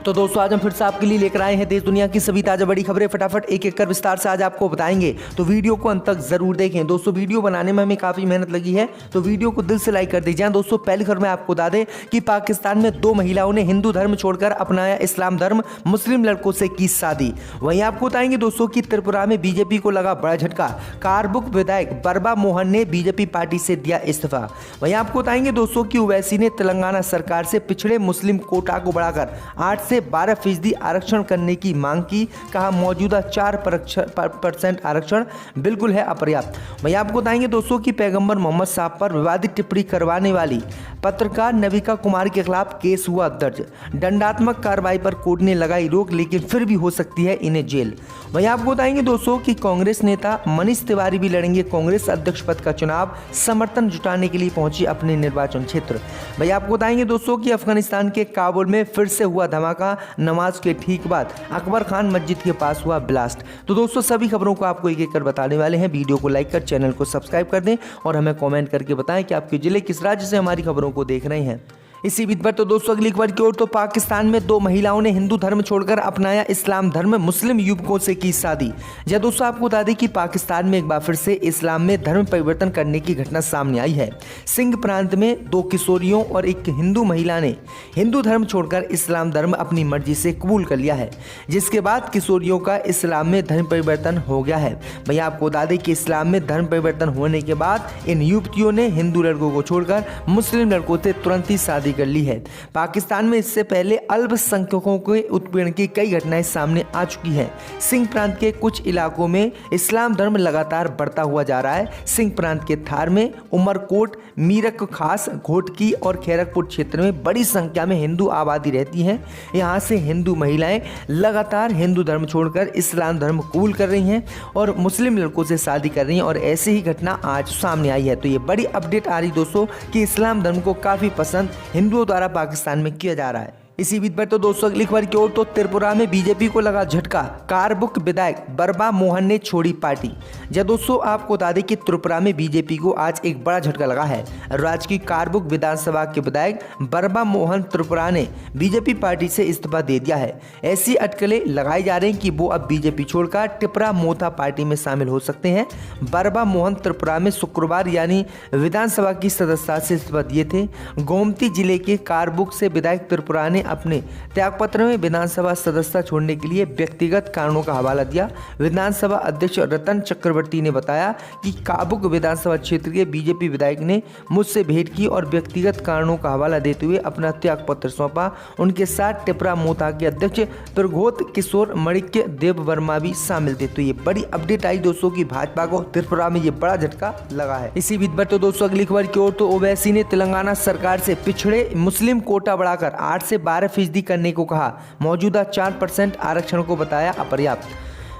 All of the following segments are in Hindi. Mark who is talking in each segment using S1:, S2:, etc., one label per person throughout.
S1: तो दोस्तों आज हम फिर से आपके लिए लेकर आए हैं देश दुनिया की सभी ताजा बड़ी खबरें। फटाफट एक एक कर विस्तार से आज आपको बताएंगे, तो वीडियो को अंत तक जरूर देखें। दोस्तों वीडियो बनाने में हमें काफी मेहनत लगी है, तो वीडियो को दिल से लाइक कर दीजिए। दोस्तों पहली खबर में आपको बता दें कि पाकिस्तान में 2 महिलाओं ने हिंदू धर्म छोड़कर अपनाया इस्लाम धर्म, मुस्लिम लड़कों से की शादी। वहीं आपको बताएंगे दोस्तों की त्रिपुरा में बीजेपी को लगा बड़ा झटका, कारबुक विधायक बरबा मोहन ने बीजेपी पार्टी से दिया इस्तीफा। वहीं आपको बताएंगे दोस्तों की ओवैसी ने तेलंगाना सरकार से पिछड़े मुस्लिम कोटा को बढ़ाकर 8 से 12% आरक्षण करने की मांग की। कहा मौजूदा 4% आरक्षण बिल्कुल है अपर्याप्त। वहीं आपको बताएंगे दोस्तों कि पैगंबर मोहम्मद साहब पर विवादित टिप्पणी करवाने वाली पत्रकार नविका कुमार के खिलाफ केस हुआ दर्ज। दंडात्मक कार्रवाई पर कोर्ट ने लगाई रोक, लेकिन फिर भी हो सकती है इन्हें जेल। वहीं आपको बताएंगे दोस्तों कि कांग्रेस नेता मनीष तिवारी भी लड़ेंगे कांग्रेस अध्यक्ष पद का चुनाव, समर्थन जुटाने के लिए पहुंचे अपने निर्वाचन क्षेत्र। वहीं आपको बताएंगे दोस्तों कि अफगानिस्तान के काबुल में फिर से हुआ धमाका, नमाज के ठीक बाद अकबर खान मस्जिद के पास हुआ ब्लास्ट। तो दोस्तों सभी खबरों को आपको एक एक कर बताने वाले हैं। वीडियो को लाइक कर चैनल को सब्सक्राइब कर दें और हमें कमेंट करके बताएं कि आपके जिले किस राज्य से हमारी खबरों को देख रहे हैं। इसी बीच पर तो दोस्तों अगली खबर की ओर, तो पाकिस्तान में 2 महिलाओं ने हिंदू धर्म छोड़कर अपनाया इस्लाम धर्म, मुस्लिम युवकों से की शादी। जी दोस्तों आपको बता दें कि पाकिस्तान में एक बार फिर से इस्लाम में धर्म परिवर्तन करने की घटना सामने आई है। सिंध प्रांत में 2 किशोरियों और एक हिंदू महिला ने हिंदू धर्म छोड़कर इस्लाम धर्म अपनी मर्जी से कबूल कर लिया है, जिसके बाद किशोरियों का इस्लाम में धर्म परिवर्तन हो गया है। भैया आपको बता दें कि इस्लाम में धर्म परिवर्तन होने के बाद इन युवतियों ने हिंदू लड़कों को छोड़कर मुस्लिम लड़कों से तुरंत ही शादी कर ली है। पाकिस्तान में इससे पहले अल्पसंख्यकों के उत्पीड़न की कई घटनाएं सामने आ चुकी हैं। सिंध प्रांत के कुछ इलाकों में इस्लाम धर्म लगातार बढ़ता हुआ जा रहा है। सिंध प्रांत के थार में, उमरकोट, मीरक खास, घोटकी और खैरकपुर क्षेत्र में बड़ी संख्या में हिंदू आबादी रहती है। यहाँ से हिंदू महिलाएं लगातार हिंदू धर्म छोड़कर इस्लाम धर्म कबूल कर रही हैं और मुस्लिम लड़कों से शादी कर रही हैं, और ऐसी ही घटना आज सामने आई है। तो ये बड़ी अपडेट आ रही दोस्तों कि इस्लाम धर्म को काफी पसंद हिंदुओं द्वारा पाकिस्तान में किया जा रहा है। इसी बीच पर तो दोस्तों अगली खबर की ओर, तो त्रिपुरा में बीजेपी को लगा झटका, कारबुक विधायक बरबा मोहन ने छोड़ी पार्टी। जब दोस्तों आपको बता दें कि त्रिपुरा में बीजेपी को आज एक बड़ा झटका लगा है। राज्य की कारबुक विधानसभा के विधायक बरबा मोहन त्रिपुरा ने बीजेपी पार्टी से इस्तीफा दे दिया है। ऐसी अटकलें लगाई जा रही हैं कि वो अब बीजेपी छोड़कर त्रिपुरा मोथा पार्टी में शामिल हो सकते हैं। बरबा मोहन त्रिपुरा में शुक्रवार यानी विधानसभा की सदस्यता से इस्तीफा दिए थे। गोमती जिले के कारबुक से विधायक त्रिपुरा ने अपने त्यागपत्र में विधानसभा सदस्यता छोड़ने के लिए व्यक्तिगत कारणों का हवाला दिया। विधानसभा अध्यक्ष रतन चक्रवर्ती ने बताया कि काबुक विधानसभा क्षेत्र के बीजेपी विधायक ने मुझसे भेंट की और व्यक्तिगत कारणों का हवाला देते हुए अपना त्यागपत्र सौंपा। उनके साथ त्रिपुरा मोथा के अध्यक्ष प्रगोत किशोर मणिक्य देव वर्मा भी शामिल थे। तो ये बड़ी अपडेट आई दोस्तों की भाजपा को त्रिपुरा में ये बड़ा झटका लगा है। इसी बीच पर तो दोस्तों अगली खबर की ओर, तो ओवैसी ने तेलंगाना सरकार से पिछड़े मुस्लिम कोटा बढ़ाकर 8 से 12% करने को कहा, मौजूदा 4% आरक्षण को बताया अपर्याप्त।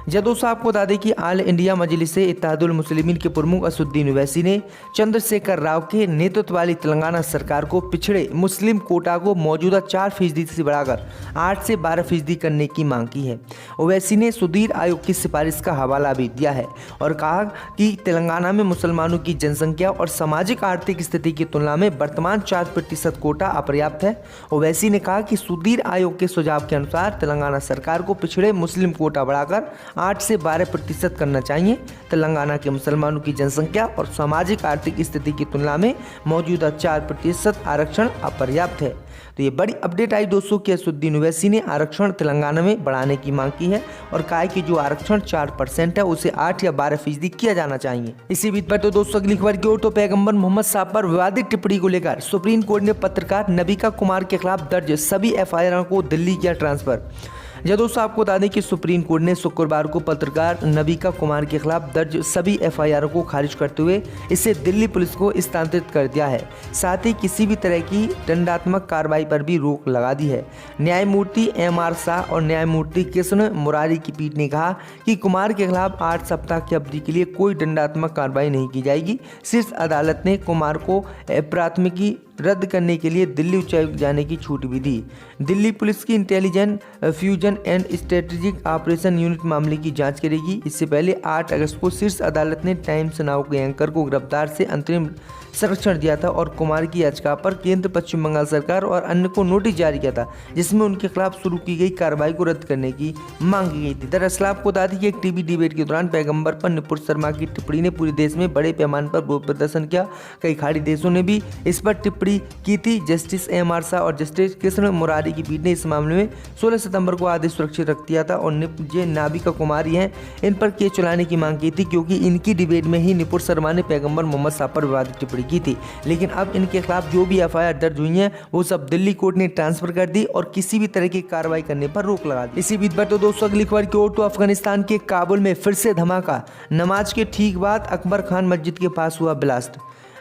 S1: जब दोस्तों आपको बता दें कि ऑल इंडिया मजलिस-ए इत्तेहादुल मुस्लिमीन के प्रमुख असदुद्दीन ओवैसी ने चंद्रशेखर राव के नेतृत्व वाली तेलंगाना सरकार को पिछड़े मुस्लिम कोटा को मौजूदा 4% से बढ़ाकर 8 से 12% करने की मांग की है। ओवैसी ने सुधीर आयोग की सिफारिश का हवाला भी दिया है और कहा कि तेलंगाना में मुसलमानों की जनसंख्या और सामाजिक आर्थिक स्थिति की तुलना में वर्तमान 4% कोटा अपर्याप्त है। ओवैसी ने कहा कि सुधीर आयोग के सुझाव के अनुसार तेलंगाना सरकार को पिछड़े मुस्लिम कोटा बढ़ाकर 8 से 12% करना चाहिए। तेलंगाना के मुसलमानों की जनसंख्या और सामाजिक आर्थिक स्थिति की तुलना में मौजूदा 4% आरक्षण अपर्याप्त है। तो ये बड़ी अपडेट आई दोस्तों कि असदुद्दीन ओवैसी ने आरक्षण तेलंगाना में बढ़ाने की मांग की है और कहा कि जो आरक्षण 4% है उसे 8 या 12% किया जाना चाहिए। इसी बीच पर तो दोस्तों अगली खबर की ओर, तो पैगंबर मोहम्मद साहब पर विवादित टिप्पणी को लेकर सुप्रीम कोर्ट ने पत्रकार नविका कुमार के खिलाफ दर्ज सभी एफआईआर को दिल्ली किया ट्रांसफर। जब दोस्तों आपको बता दें कि सुप्रीम कोर्ट ने शुक्रवार को पत्रकार नविका कुमार के खिलाफ दर्ज सभी एफआईआर को खारिज करते हुए इसे दिल्ली पुलिस को स्थानांतरित कर दिया है। साथ ही किसी भी तरह की दंडात्मक कार्रवाई पर भी रोक लगा दी है। न्यायमूर्ति एम.आर. शाह और न्यायमूर्ति कृष्ण मुरारी की पीठ ने कहा कि कुमार के खिलाफ 8 सप्ताह की अवधि के लिए कोई दंडात्मक कार्रवाई नहीं की जाएगी। शीर्ष अदालत ने कुमार को प्राथमिकी रद्द करने के लिए दिल्ली उच्चायुक्त जाने की छूट भी दी। दिल्ली पुलिस की intelligence fusion and strategic operation unit मामले की जांच करेगी। इससे पहले 8 अगस्त को शीर्ष अदालत ने टाइम्स नाउ के एंकर को गिरफ्तार से अंतरिम संरक्षण दिया था और कुमार की याचिका पर केंद्र, पश्चिम बंगाल सरकार और अन्य को नोटिस जारी किया था, जिसमें उनके खिलाफ शुरू की गई कार्रवाई को रद्द करने की मांग की गई थी। दरअसल आपको बता दें कि एक टीवी डिबेट के दौरान पैगंबर पर नुपुर शर्मा की टिप्पणी ने पूरे देश में बड़े पैमाने पर विरोध प्रदर्शन किया। कई खाड़ी देशों ने भी इस पर टिप्पणी की थी। जस्टिस एम आर शाह और जस्टिस कृष्ण मुरारी की पीठ ने इस मामले में 16 सितंबर को आदेश सुरक्षित रख दिया था और जे नाबिका कुमारी हैं इन पर केस चलाने की मांग की थी, क्योंकि इनकी डिबेट में ही नुपुर शर्मा ने पैगंबर मोहम्मद शाह पर विवादित टिप्पणी की थी। लेकिन अब इनके खिलाफ जो भी एफआईआर दर्ज हुई है वो सब दिल्ली कोर्ट ने ट्रांसफर कर दी और किसी भी तरह की कार्रवाई करने पर रोक लगा दी। इसी बीच पर तो दोस्तों अगली खबर की ओर तो अफगानिस्तान के काबुल में फिर से धमाका। नमाज के ठीक बाद अकबर खान मस्जिद के पास हुआ ब्लास्ट।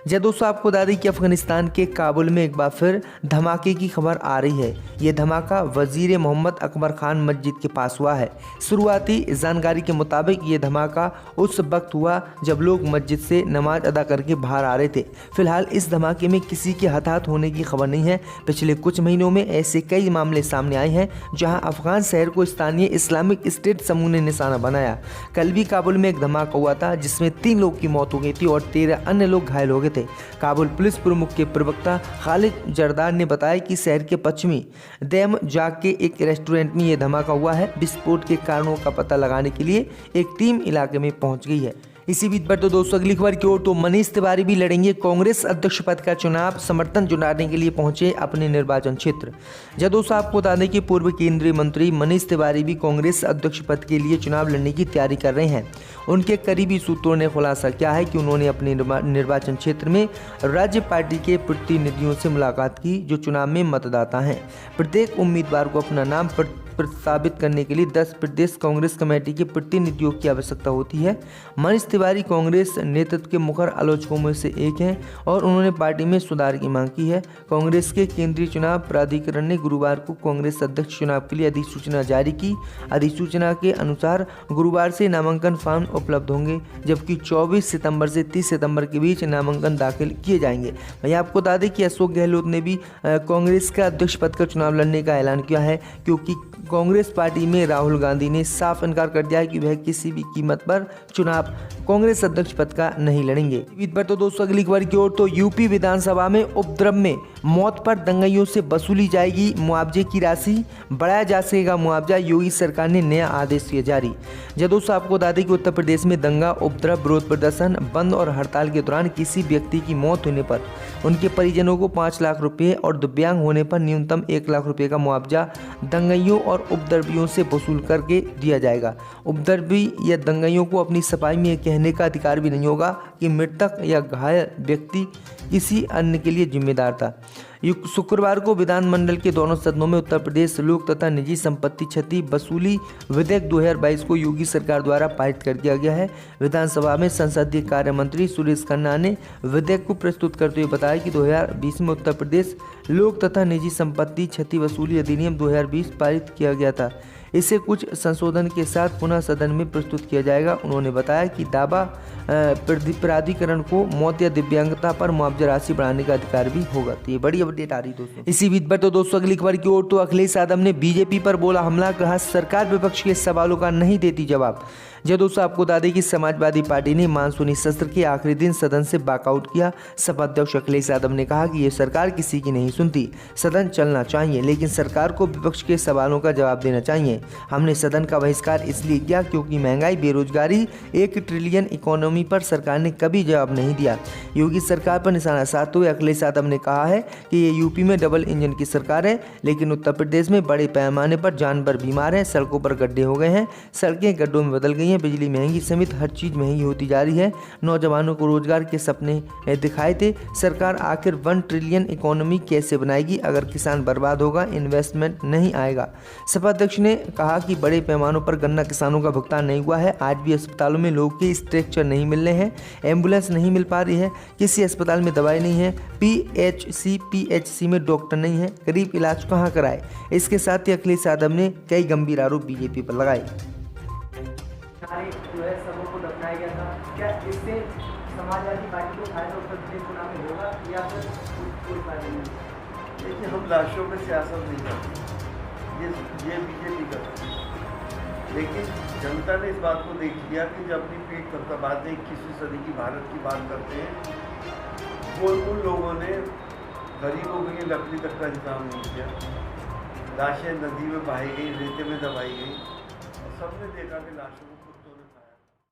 S1: जय दोस्तों आपको बता दें कि अफगानिस्तान के काबुल में एक बार फिर धमाके की खबर आ रही है। यह धमाका वजीर मोहम्मद अकबर खान मस्जिद के पास हुआ है। शुरुआती जानकारी के मुताबिक ये धमाका उस वक्त हुआ जब लोग मस्जिद से नमाज अदा करके बाहर आ रहे थे। फिलहाल इस धमाके में किसी के हताहत होने की खबर नहीं है। पिछले कुछ महीनों में ऐसे कई मामले सामने आए हैं जहां अफगान शहर को स्थानीय इस्लामिक स्टेट समूह ने निशाना बनाया। कल भी काबुल में एक धमाका हुआ था जिसमें 3 लोग की मौत हो गई थी और 13 अन्य लोग घायल हो गए थे। काबुल पुलिस प्रमुख के प्रवक्ता खालिद जरदार ने बताया कि शहर के पश्चिमी दैम जाग के एक रेस्टोरेंट में यह धमाका हुआ है। विस्फोट के कारणों का पता लगाने के लिए एक टीम इलाके में पहुंच गई है। इसी बीच पर तो दोस्तों अगली खबर की ओर तो मनीष तिवारी भी लड़ेंगे कांग्रेस अध्यक्ष पद का चुनाव। समर्थन जुटाने के लिए पहुंचे अपने निर्वाचन क्षेत्र। जब दोस्तों आपको बता दें कि पूर्व केंद्रीय मंत्री मनीष तिवारी भी कांग्रेस अध्यक्ष पद के लिए चुनाव लड़ने की तैयारी कर रहे हैं। उनके करीबी सूत्रों ने खुलासा किया है कि उन्होंने अपने निर्वाचन क्षेत्र में राज्य पार्टी के प्रतिनिधियों से मुलाकात की जो चुनाव में मतदाता हैं। प्रत्येक उम्मीदवार को अपना नाम प्रस्तावित करने के लिए 10 प्रदेश कांग्रेस कमेटी के प्रतिनिधियों की आवश्यकता होती है। मनीष तिवारी कांग्रेस नेतृत्व के मुखर आलोचकों में से एक हैं और उन्होंने पार्टी में सुधार की मांग की है। कांग्रेस के केंद्रीय चुनाव प्राधिकरण ने गुरुवार को कांग्रेस अध्यक्ष चुनाव के लिए अधिसूचना जारी की। अधिसूचना के अनुसार गुरुवार से नामांकन फॉर्म उपलब्ध होंगे, जबकि 24 सितंबर से 30 सितंबर के बीच नामांकन दाखिल किए जाएंगे। वहीं आपको बता दें कि अशोक गहलोत ने भी कांग्रेस का अध्यक्ष पद का चुनाव लड़ने का ऐलान किया है, क्योंकि कांग्रेस पार्टी में राहुल गांधी ने साफ इनकार कर दिया है कि वह किसी भी कीमत पर चुनाव कांग्रेस अध्यक्ष पद का नहीं लड़ेंगे। इस पर तो दोस्तों अगली खबर की ओर तो यूपी विधानसभा में उपद्रव में मौत पर दंगाइयों से वसूली जाएगी मुआवजे की राशि, बढ़ाया जा सकेगा मुआवजा। योगी सरकार ने नया आदेश किया जारी। जब दोस्तों आपको बता दें कि उत्तर प्रदेश में दंगा, उपद्रव, विरोध प्रदर्शन, बंद और हड़ताल के दौरान किसी व्यक्ति की मौत होने पर उनके परिजनों को 5 लाख रुपये और दिव्यांग होने पर न्यूनतम 1 लाख रुपये का मुआवजा दंगाइयों और उपद्रवियों से वसूल करके दिया जाएगा। उपद्रवी या दंगाइयों को अपनी सफाई में कहने का अधिकार भी नहीं होगा कि मृतक या घायल व्यक्ति किसी अन्य के लिए जिम्मेदार था। शुक्रवार को विधानमंडल के दोनों सदनों में उत्तर प्रदेश लोक तथा निजी संपत्ति क्षति वसूली विधेयक 2022 को योगी सरकार द्वारा पारित कर दिया गया है। विधानसभा में संसदीय कार्य मंत्री सुरेश खन्ना ने विधेयक को प्रस्तुत करते हुए बताया कि 2020 में उत्तर प्रदेश लोक तथा निजी संपत्ति क्षति वसूली अधिनियम 2020 पारित किया गया था। इसे कुछ संशोधन के साथ पुनः सदन में प्रस्तुत किया जाएगा। उन्होंने बताया कि दावा प्राधिकरण को मौत या दिव्यांगता पर मुआवजा राशि बढ़ाने का अधिकार भी होगा। तो ये बड़ी अपडेट आ रही दोस्तों। इसी बीच पर तो दोस्तों अगली खबर की ओर तो अखिलेश यादव ने बीजेपी पर बोला हमला, कहा सरकार विपक्ष के सवालों का नहीं देती जवाब। जब दोस्तों आपको बता दें कि समाजवादी पार्टी ने मानसूनी सत्र के आखिरी दिन सदन से वॉकआउट किया। सपा अध्यक्ष अखिलेश यादव ने कहा कि ये सरकार किसी की नहीं सुनती, सदन चलना चाहिए लेकिन सरकार को विपक्ष के सवालों का जवाब देना चाहिए। हमने सदन का बहिष्कार इसलिए किया क्योंकि महंगाई, बेरोजगारी, 1 ट्रिलियन इकोनॉमी पर सरकार ने कभी जवाब नहीं दिया। योगी सरकार पर निशाना साधते हुए अखिलेश यादव ने कहा है कि ये यूपी में डबल इंजन की सरकार है, लेकिन उत्तर प्रदेश में बड़े पैमाने पर जानवर बीमार हैं, सड़कों पर गड्ढे हो गए हैं, सड़कें गड्ढों में बदल गई हैं, बिजली महंगी समेत हर चीज़ महंगी होती जा रही है। नौजवानों को रोजगार के सपने दिखाए थे। सरकार आखिर 1 ट्रिलियन इकोनॉमी कैसे बनाएगी अगर किसान बर्बाद होगा, इन्वेस्टमेंट नहीं आएगा। सपा अध्यक्ष ने कहा कि बड़े पैमानों पर गन्ना किसानों का भुगतान नहीं हुआ है। आज भी अस्पतालों में लोगों के स्ट्रक्चर नहीं मिल रहे हैं, एम्बुलेंस नहीं मिल पा रही है, किसी अस्पताल में दवाई नहीं है, पीएचसी में डॉक्टर नहीं है, गरीब इलाज कहाँ कराए। इसके साथ ही अखिलेश यादव ने कई गंभीर आरोप बीजेपी पर लगाए।
S2: जो है सबों को दफनाया गया था, क्या इससे समाजवादी पार्टी को फायदा उत्तर प्रदेश चुनाव में होगा या फिर कोई फायदा नहीं?
S3: कि हम लाशों में सियासत नहीं करते, ये बीजेपी करती है। लेकिन जनता ने इस बात को देख लिया कि जब अपनी पीठ थपथपाते 21वीं सदी की भारत की बात करते हैं, वो उन लोगों ने गरीबों के लिए लकड़ी तक का इंतजाम नहीं किया। लाशें नदी में बहाई गई, रेते में दबाई गई और सबने देखा कि लाशों को